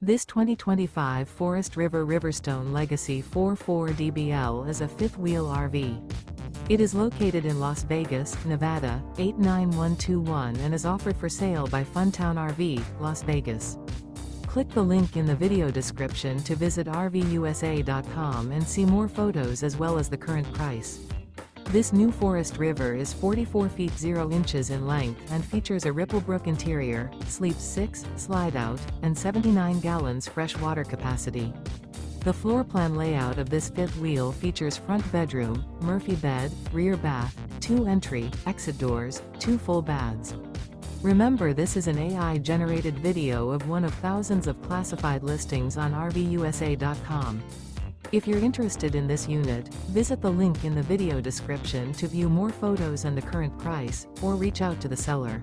This 2025 Forest River Riverstone Legacy 44DBL is a fifth-wheel RV. It is located in Las Vegas, Nevada, 89121 and is offered for sale by Funtown RV, Las Vegas. Click the link in the video description to visit RVUSA.com and see more photos as well as the current price. This new Forest River is 44 feet 0 inches in length and features a RIPPLEBROOK interior, sleeps 6, Slideout, and 79 gallons fresh water capacity. The floor plan layout of this fifth wheel features front bedroom, Murphy bed, rear bath, 2 entry, exit doors, 2 full baths. Remember, this is an AI-generated video of one of thousands of classified listings on RVUSA.com. If you're interested in this unit, visit the link in the video description to view more photos and the current price, or reach out to the seller.